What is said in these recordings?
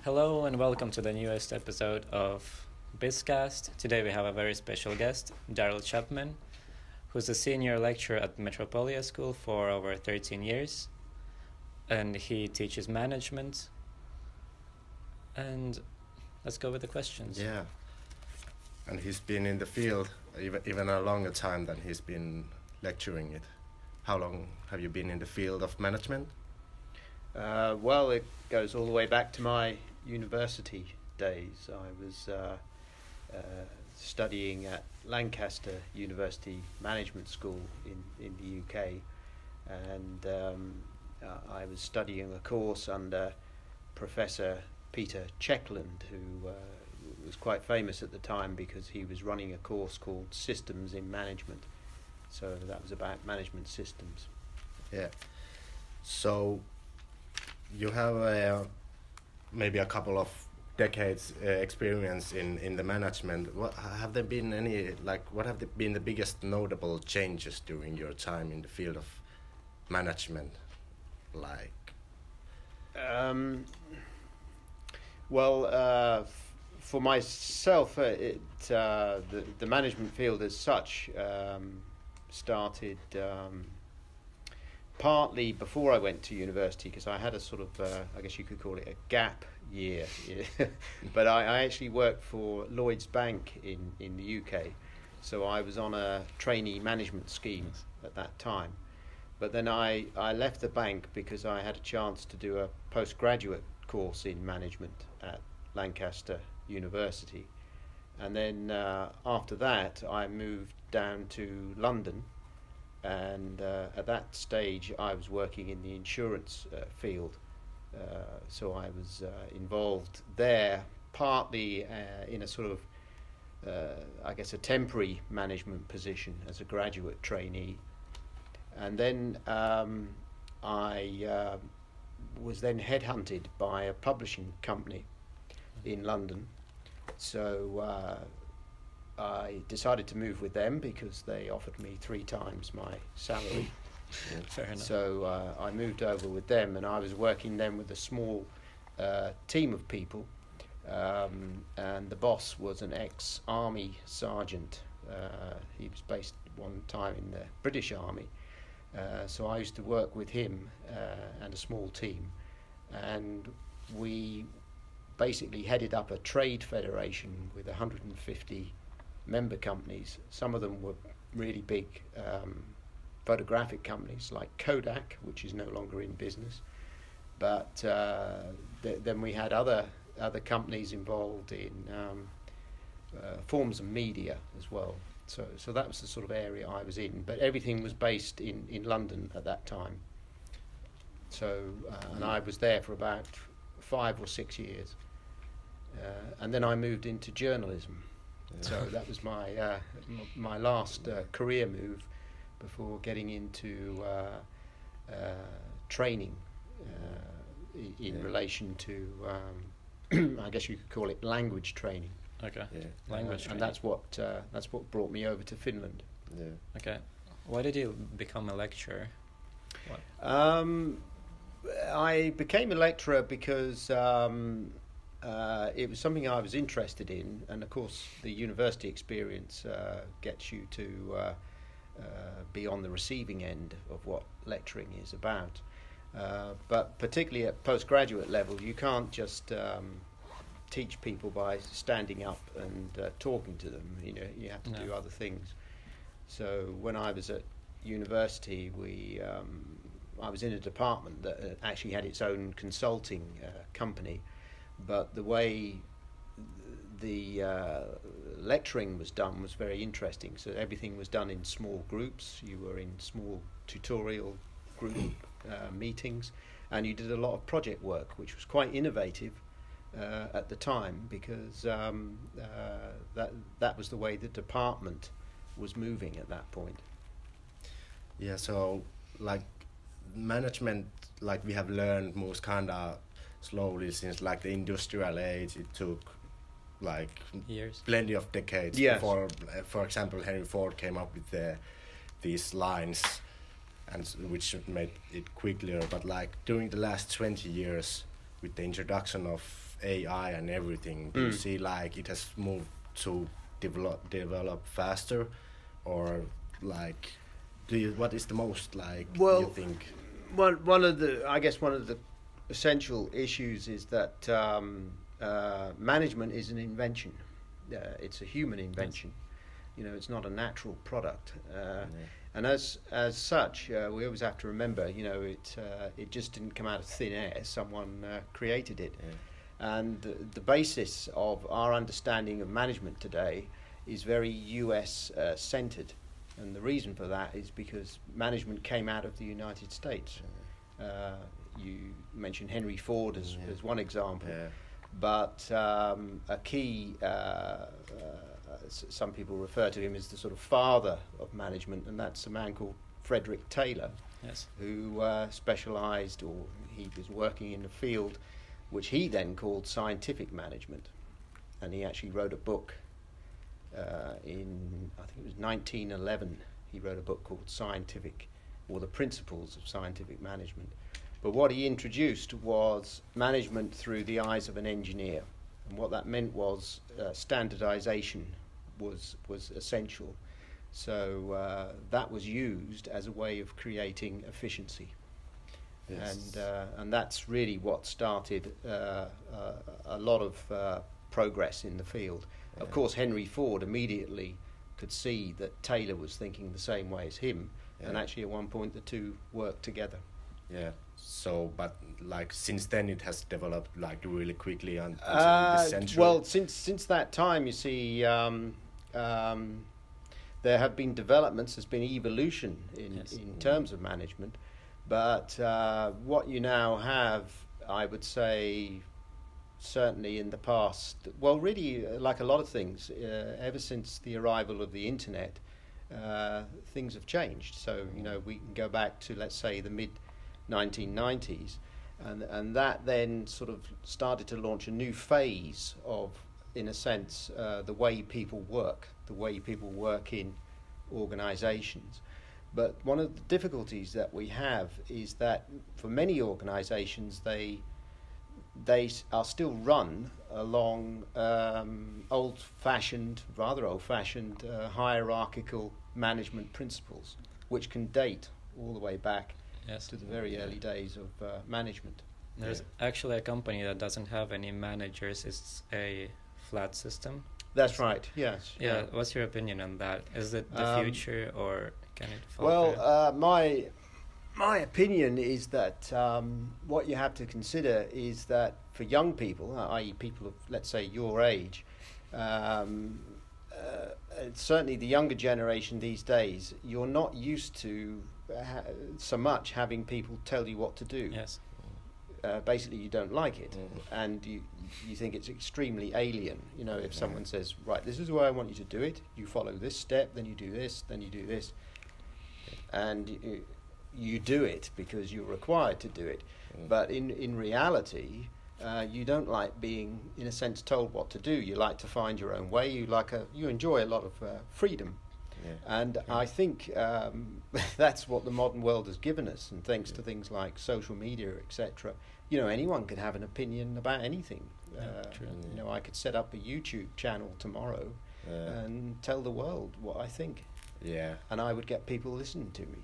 Hello and welcome to the newest episode of BizCast. Today we have a very special guest, Chapman, who's a senior lecturer at Metropolia School for over 13 years, and he teaches management. And let's go with the questions. Yeah, and he's been in the field even a longer time than he's been lecturing it. How long have you been in the field of management? Well, it goes all the way back to my university days. I was studying at Lancaster University Management School in the UK, and I was studying a course under Professor Peter Checkland, who was quite famous at the time because he was running a course called Systems in Management. So that was about management systems. Yeah. So you have maybe a couple of decades experience in the management. What have there been what have been the biggest notable changes during your time in the field of management? For myself, the management field as such started partly before I went to university, because I had a sort of, I guess you could call it a gap year. But I actually worked for Lloyds Bank in the UK, so I was on a trainee management scheme at that time. But then I left the bank because I had a chance to do a postgraduate course in management at Lancaster University. And then after that I moved down to London, and at that stage I was working in the insurance field. So I was involved there partly in a sort of I guess a temporary management position as a graduate trainee. And then I was then headhunted by a publishing company in London. So I decided to move with them because they offered me 3 times my salary. Fair enough. So I moved over with them, and I was working then with a small team of people, and the boss was an ex-army sergeant. He was based one time in the British Army. So I used to work with him and a small team, and we basically headed up a trade federation with 150 member companies. Some of them were really big photographic companies like Kodak, which is no longer in business. But then we had other companies involved in forms of media as well. So that was the sort of area I was in. But everything was based in London at that time. So and I was there for about 5 or 6 years. And then I moved into journalism. Yeah. So that was my last career move before getting into training in relation to, I guess you could call it language training. Okay. Yeah. Language training. And that's what brought me over to Finland. Yeah. Okay. Why did you become a lecturer? What? I became a lecturer because it was something I was interested in, and of course the university experience gets you to be on the receiving end of what lecturing is about. But particularly at postgraduate level, you can't just teach people by standing up and talking to them. You have to do other things. So when I was at university, I was in a department that actually had its own consulting company, but the way the lecturing was done was very interesting. So everything was done in small groups. You were in small tutorial group meetings, and you did a lot of project work, which was quite innovative at the time, because that was the way the department was moving at that point. Yeah, so management, we have learned, moves kind of slowly since the industrial age. It took years, plenty of decades. Yes. Before, for example, Henry Ford came up with these lines, and which made it quicker. But during the last 20 years, with the introduction of AI and everything, do you see like it has moved to develop faster, or like what is the most like you think? One of the essential issues is that management is an invention. It's a human invention. It's not a natural product. And as such, we always have to remember, it just didn't come out of thin air. Someone created it. And the basis of our understanding of management today is very US centered. And the reason for that is because management came out of the United States. You mentioned Henry Ford as one example. But a key, some people refer to him as the sort of father of management, and that's a man called Frederick Taylor, who specialized, or he was working in the field which he then called scientific management. And he actually wrote a book in, I think it was 1911, he wrote a book called Scientific, or the Principles of Scientific Management. But what he introduced was management through the eyes of an engineer. And what that meant was standardization was essential. So that was used as a way of creating efficiency. Yes. And that's really what started a lot of progress in the field. Of course, Henry Ford immediately could see that Taylor was thinking the same way as him, and actually at one point the two worked together. Yeah. So, but like since then it has developed like really quickly until this century. Well, since that time, you see, there have been developments. There's been evolution in terms of management, but what you now have, I would say, certainly in the past, well, really, like a lot of things, ever since the arrival of the internet, things have changed. So, we can go back to, let's say, the mid-1990s, and that then sort of started to launch a new phase of, in a sense, the way people work in organizations. But one of the difficulties that we have is that for many organizations, they are still run along rather old-fashioned hierarchical management principles, which can date all the way back to the very early days of management. There's actually a company that doesn't have any managers. It's a flat system. That's right, yes. Yeah, what's your opinion on that? Is it the future, or can it fall Well, my opinion is that what you have to consider is that for young people, i.e. people of, let's say, your age, certainly the younger generation these days, you're not used to so much having people tell you what to do. Yes. Basically, you don't like it, and you think it's extremely alien. If someone says, right, this is the way I want you to do it, you follow this step, then you do this, then you do this, and you do it because you're required to do it. But in reality, you don't like being, in a sense, told what to do. You like to find your own way. You enjoy a lot of freedom. And I think that's what the modern world has given us, and thanks to things like social media, etc. Anyone can have an opinion about anything. I could set up a YouTube channel tomorrow and tell the world what I think. And I would get people listening to me.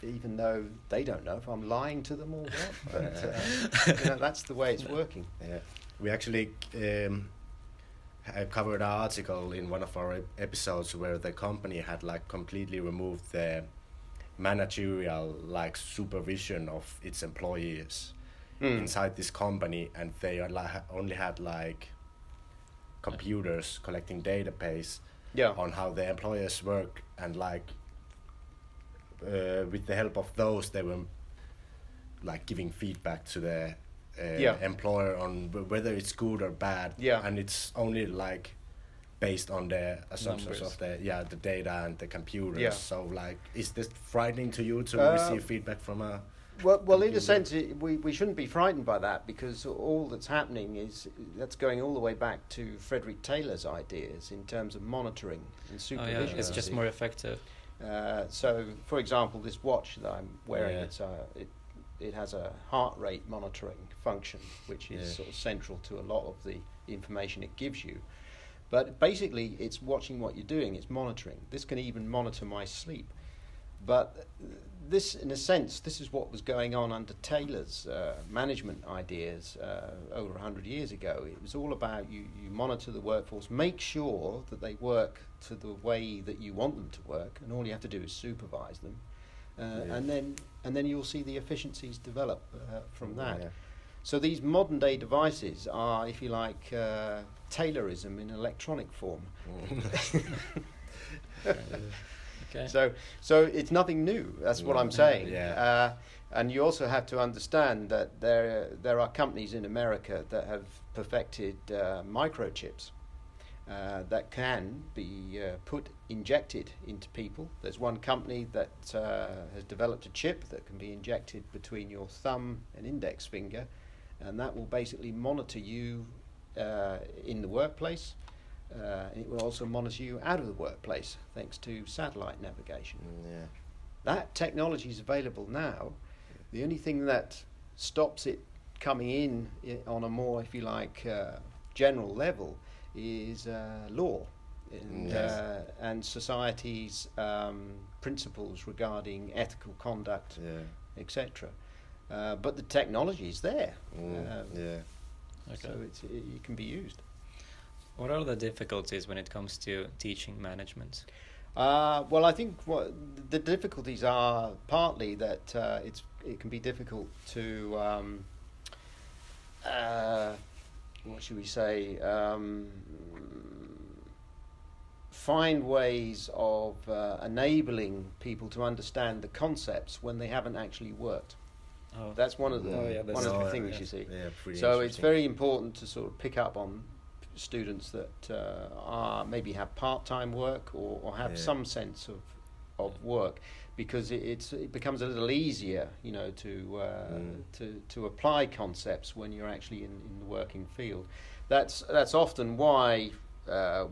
Even though they don't know if I'm lying to them or what. But that's the way it's working. We actually covered an article in one of our episodes where the company had like completely removed the managerial like supervision of its employees inside this company, and they are only had like computers collecting database on how the employees work, and like with the help of those they were like giving feedback to the employer on whether it's good or bad, and it's only like based on the assumptions of the data and the computers. So like, is this frightening to you to receive feedback from a well in a sense we shouldn't be frightened by that, because all that's happening is that's going all the way back to Frederick Taylor's ideas in terms of monitoring and supervision. It's just more effective. So, for example, this watch that I'm wearing, it has a heart rate monitoring function, which is Yeah. sort of central to a lot of the information it gives you. But basically, it's watching what you're doing. It's monitoring. This can even monitor my sleep. But this, in a sense, this is what was going on under Taylor's management ideas over 100 years ago. It was all about you monitor the workforce, make sure that they work to the way that you want them to work, and all you have to do is supervise them. And then you'll see the efficiencies develop from that. Yeah. So these modern day devices are, if you like, Taylorism in electronic form. Okay. So it's nothing new. That's what I'm saying. Yeah. And you also have to understand that there are companies in America that have perfected microchips that can be injected into people. There's one company that has developed a chip that can be injected between your thumb and index finger, and that will basically monitor you in the workplace. It will also monitor you out of the workplace thanks to satellite navigation. Yeah. That technology is available now. The only thing that stops it coming in on a more, if you like, general level is law and society's principles regarding ethical conduct, etc. But the technology is there, Okay. so it can be used. What are the difficulties when it comes to teaching management? Well, I think the difficulties are partly that it can be difficult to what should we say, find ways of enabling people to understand the concepts when they haven't actually worked. Oh, That's one of the that's one of the true. things Yes. you see. Yeah, pretty So it's interesting. very important to sort of pick up on students that are maybe have part-time work or have some sense of work, because it becomes a little easier, you know, to apply concepts when you're actually in the working field. That's often why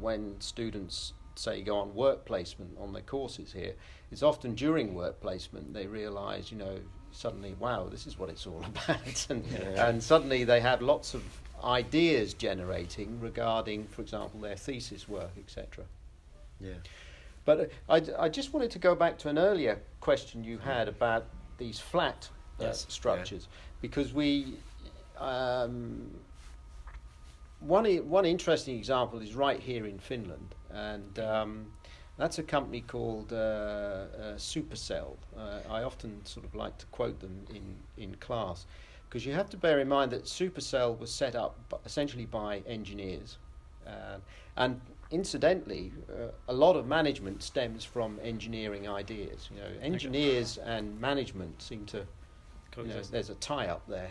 when students say go on work placement on their courses here, it's often during work placement they realise, you know, suddenly, wow, this is what it's all about, and suddenly they have lots of ideas generating regarding, for example, their thesis work, etc. Yeah. But I just wanted to go back to an earlier question you had about these flat structures, because one interesting example is right here in Finland, and that's a company called Supercell. I often sort of like to quote them in class, because you have to bear in mind that Supercell was set up essentially by engineers, and incidentally, a lot of management stems from engineering ideas. You know, engineers and management seem to, you know, there's a tie-up there,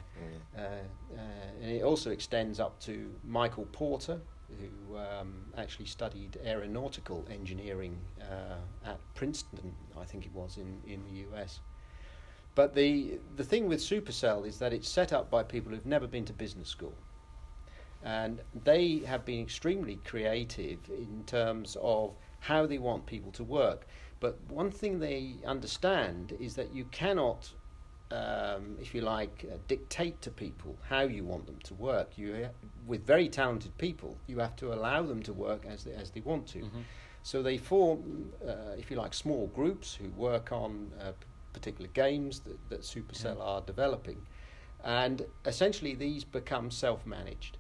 and it also extends up to Michael Porter, who actually studied aeronautical engineering at Princeton, I think it was, in the US. But the thing with Supercell is that it's set up by people who've never been to business school. And they have been extremely creative in terms of how they want people to work. But one thing they understand is that you cannot, if you like, dictate to people how you want them to work. With very talented people, you have to allow them to work as they want to. Mm-hmm. So they form, if you like, small groups who work on particular games that Supercell are developing. And essentially these become self-managed.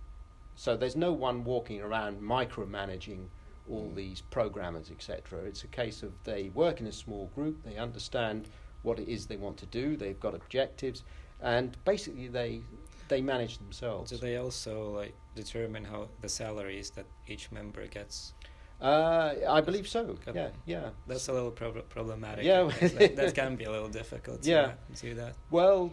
So there's no one walking around micromanaging all these programmers, etc. It's a case of they work in a small group, they understand what it is they want to do, they've got objectives, and basically they manage themselves. Do they also like determine how the salaries that each member gets? I believe so. Okay. Yeah. That's a little problematic. Yeah. that can be a little difficult to do that. Well,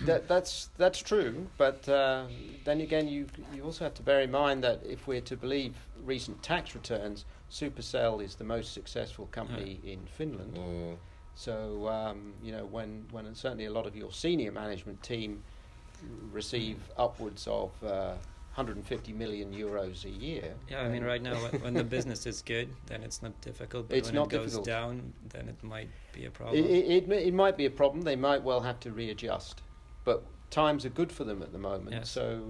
that's true, but then again, you also have to bear in mind that if we're to believe recent tax returns, Supercell is the most successful company in Finland. So you know, when certainly a lot of your senior management team receive upwards of 150 million euros a year. Yeah, I mean, right now, when the business is good, then it's not difficult. But It's when not it goes difficult. down, then it might be a problem. It might be a problem. They might well have to readjust, but times are good for them at the moment. Yes. So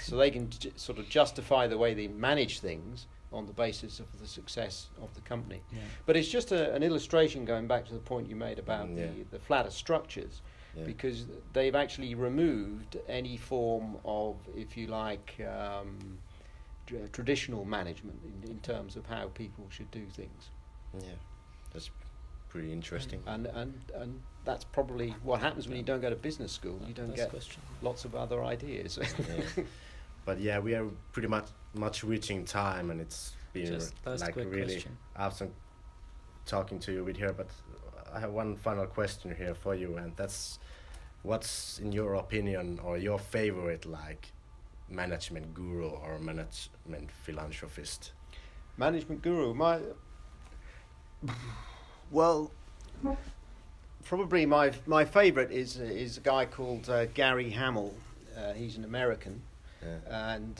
they can sort of justify the way they manage things on the basis of the success of the company. Yeah. But it's just an illustration, going back to the point you made about Yeah. the flatter structures, Yeah. because they've actually removed any form of, if you like, traditional management in terms of how people should do things. Yeah, that's pretty interesting. And that's probably what happens when you don't go to business school. You don't Last get question. lots of other ideas. Yeah. But yeah, we are pretty much reaching time, and it's been Just last like quick really question. awesome talking to you with here. But I have one final question here for you, and that's, what's in your opinion or your favorite like management guru or management philanthropist? Management guru, probably my favourite is a guy called Gary Hamel. He's an American, Yeah. and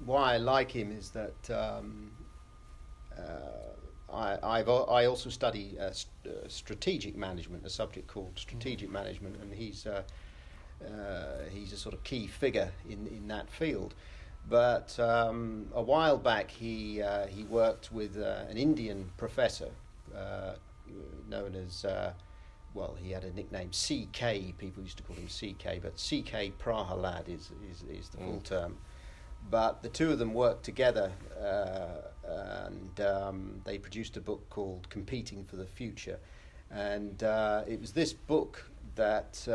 why I like him is that I also study strategic management, a subject called strategic management, and he's a sort of key figure in that field. But a while back, he worked with an Indian professor known as, he had a nickname, CK. People used to call him CK, but CK Prahalad is the full term. But the two of them worked together, and they produced a book called Competing for the Future. And it was this book that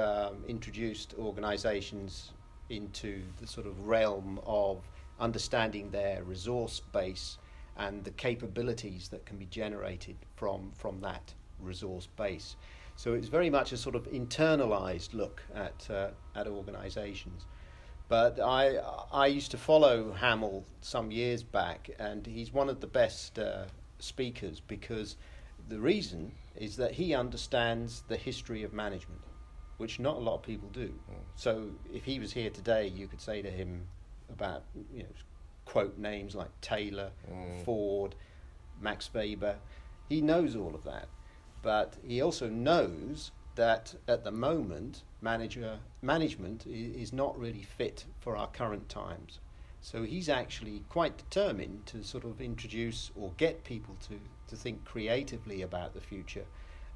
introduced organizations into the sort of realm of understanding their resource base and the capabilities that can be generated from that resource base. So it's very much a sort of internalized look at organizations. But I used to follow Hamel some years back, and he's one of the best speakers, because the reason is that he understands the history of management, which not a lot of people do. So if he was here today, you could say to him about, quote names like Taylor, Ford, Max Weber. He knows all of that. But he also knows that at the moment, management is not really fit for our current times. So he's actually quite determined to sort of introduce or get people to think creatively about the future,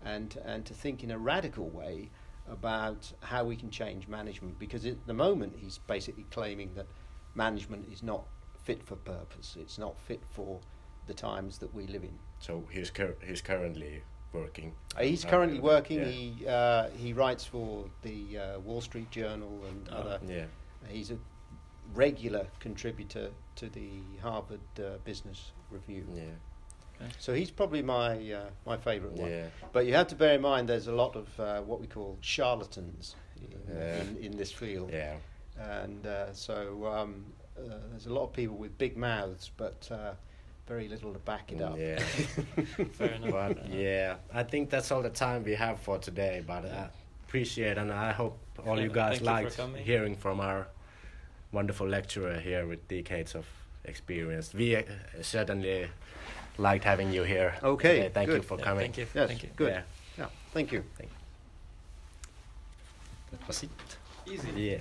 and to think in a radical way about how we can change management, because at the moment he's basically claiming that management is not fit for purpose. It's not fit for the times that we live in. So he's currently working. He's currently working. Yeah. He writes for the Wall Street Journal and other. Yeah. He's a regular contributor to the Harvard Business Review. Yeah. So he's probably my favourite one. Yeah. But you have to bear in mind there's a lot of what we call charlatans Yeah. in this field. Yeah. And so there's a lot of people with big mouths, but very little to back it up. Yeah. Fair enough. But yeah, I think that's all the time we have for today. But I appreciate, and I hope all you guys Thank you for liked coming. hearing from our wonderful lecturer here with decades of experience. We certainly liked having you here. Okay, today. Thank you good. for Yeah, coming. thank you. Yes, Thank you. good. Yeah. Yeah, thank you. That was it. Easy. Yeah.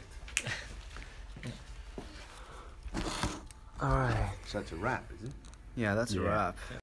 All right. So that's a wrap, is it? Yeah, that's a Yeah. wrap.